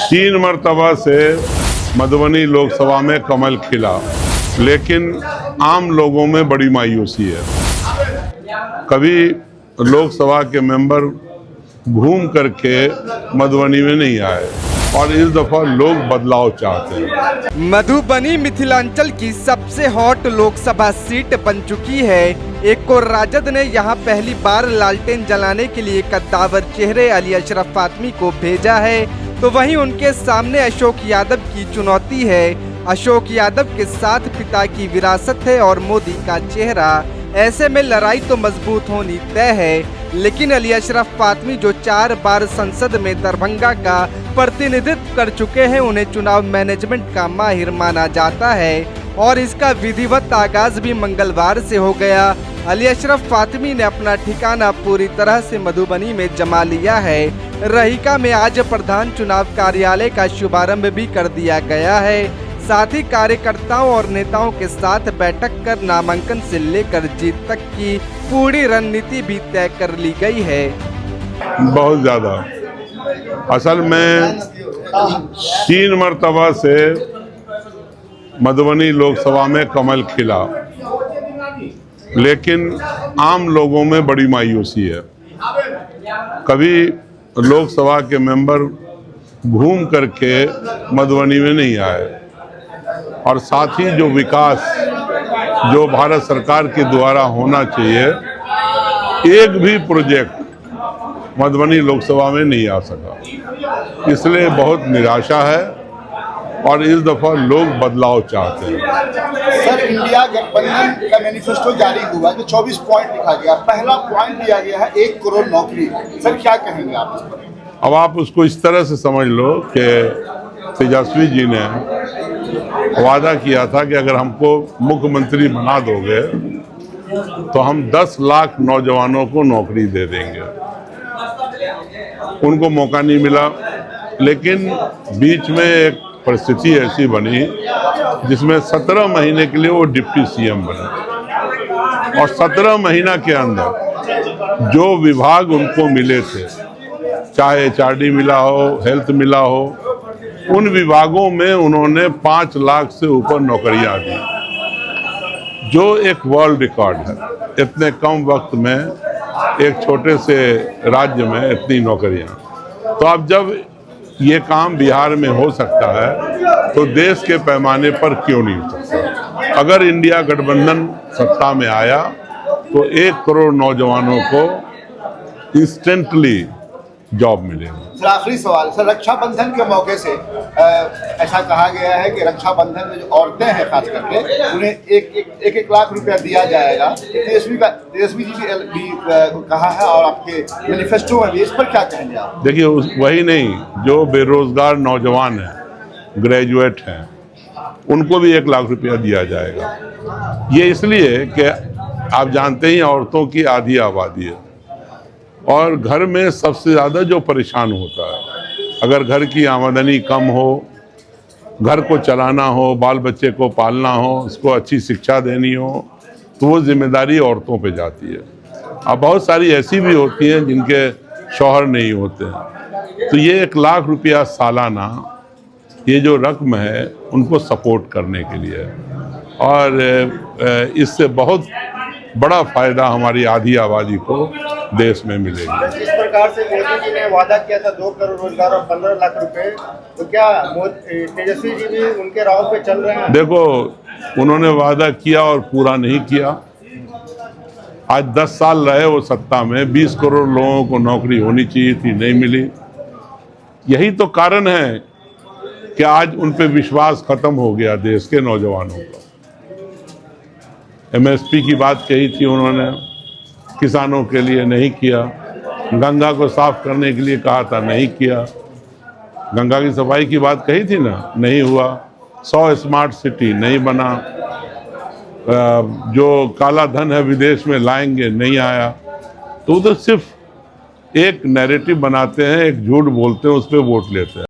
तीन मर्तबा से मधुबनी लोकसभा में कमल खिला, लेकिन आम लोगों में बड़ी मायूसी है। कभी लोकसभा के मेंबर घूम करके मधुबनी में नहीं आए और इस दफा लोग बदलाव चाहते हैं। मधुबनी मिथिलांचल की सबसे हॉट लोकसभा सीट बन चुकी है। एक और राजद ने यहां पहली बार लालटेन जलाने के लिए कद्दावर चेहरे अली अशरफ फातमी को भेजा है, तो वहीं उनके सामने अशोक यादव की चुनौती है। अशोक यादव के साथ पिता की विरासत है और मोदी का चेहरा। ऐसे में लड़ाई तो मजबूत होनी तय है, लेकिन अली अशरफ फातमी जो 4 बार संसद में दरभंगा का प्रतिनिधित्व कर चुके हैं, उन्हें चुनाव मैनेजमेंट का माहिर माना जाता है और इसका विधिवत आगाज भी मंगलवार से हो गया। अली अशरफ फातमी ने अपना ठिकाना पूरी तरह से मधुबनी में जमा लिया है। रहीका में आज प्रधान चुनाव कार्यालय का शुभारंभ भी कर दिया गया है। साथ ही कार्यकर्ताओं और नेताओं के साथ बैठक कर नामांकन से लेकर जीत तक की पूरी रणनीति भी तय कर ली गई है। बहुत ज्यादा, असल में 3 मर्तबा से मधुबनी लोकसभा में कमल खिला, लेकिन आम लोगों में बड़ी मायूसी है। कभी लोकसभा के मेंबर घूम करके मधुबनी में नहीं आए और साथ ही जो विकास जो भारत सरकार के द्वारा होना चाहिए, एक भी प्रोजेक्ट मधुबनी लोकसभा में नहीं आ सका। इसलिए बहुत निराशा है और इस दफा लोग बदलाव चाहते हैं। सर, इंडिया गठबंधन का मैनिफेस्टो जारी हुआ तो 24 पॉइंट लिखा गया। पहला पॉइंट दिया गया है 1 करोड़ नौकरी। सर, क्या कहेंगे आप इस पर? अब आप उसको इस तरह से समझ लो कि तेजस्वी जी ने वादा किया था कि अगर हमको मुख्यमंत्री बना दोगे तो हम 10 लाख नौजवानों को नौकरी दे देंगे। उनको मौका नहीं मिला, लेकिन बीच में एक परिस्थिति ऐसी बनी जिसमें 17 महीने के लिए वो डिप्टी सीएम बने और 17 महीना के अंदर जो विभाग उनको मिले थे, चाहे एचआरडी मिला हो, हेल्थ मिला हो, उन विभागों में उन्होंने 5 लाख से ऊपर नौकरियां दी, जो एक वर्ल्ड रिकॉर्ड है। इतने कम वक्त में एक छोटे से राज्य में इतनी नौकरियां। तो अब जब ये काम बिहार में हो सकता है तो देश के पैमाने पर क्यों नहीं हो सकता? अगर इंडिया गठबंधन सत्ता में आया तो 1 करोड़ नौजवानों को इंस्टेंटली जॉब मिलेगा। सर, आखिरी सवाल सर, रक्षाबंधन के मौके से ऐसा कहा गया है कि रक्षाबंधन में जो औरतें हैं खास करके उन्हें एक लाख रुपया दिया जाएगा। तेजस्वी जी भी कहा है और आपके मैनिफेस्टो में भी। इस पर क्या कहेंगे आप? देखिए, वही नहीं, जो बेरोजगार नौजवान हैं, ग्रेजुएट हैं, उनको भी 1 लाख रुपया दिया जाएगा। ये इसलिए कि आप जानते ही औरतों की आधी आबादी है और घर में सबसे ज़्यादा जो परेशान होता है, अगर घर की आमदनी कम हो, घर को चलाना हो, बाल बच्चे को पालना हो, उसको अच्छी शिक्षा देनी हो, तो वो जिम्मेदारी औरतों पे जाती है। अब बहुत सारी ऐसी भी होती हैं जिनके शौहर नहीं होते हैं, तो ये 1 लाख रुपया सालाना ये जो रकम है उनको सपोर्ट करने के लिए, और इससे बहुत बड़ा फायदा हमारी आधी आबादी को देश में मिलेगा। इस प्रकार से मोदी जी ने वादा किया था 2 करोड़ रोजगार और 15 लाख रुपए, तो क्या तेजस्वी जी भी उनके राह पे चल रहे हैं? देखो, उन्होंने वादा किया और पूरा नहीं किया। आज 10 साल रहे वो सत्ता में, 20 करोड़ लोगों को नौकरी होनी चाहिए थी, नहीं मिली। यही तो कारण है कि आज उन पे विश्वास खत्म हो गया देश के नौजवानों का। एमएसपी की बात कही थी उन्होंने, किसानों के लिए नहीं किया। गंगा को साफ करने के लिए कहा था, नहीं किया। गंगा की सफाई की बात कही थी ना, नहीं हुआ। 100 स्मार्ट सिटी नहीं बना। जो काला धन है विदेश में लाएंगे, नहीं आया। तो सिर्फ एक नैरेटिव बनाते हैं, एक झूठ बोलते हैं, उस पर वोट लेते हैं।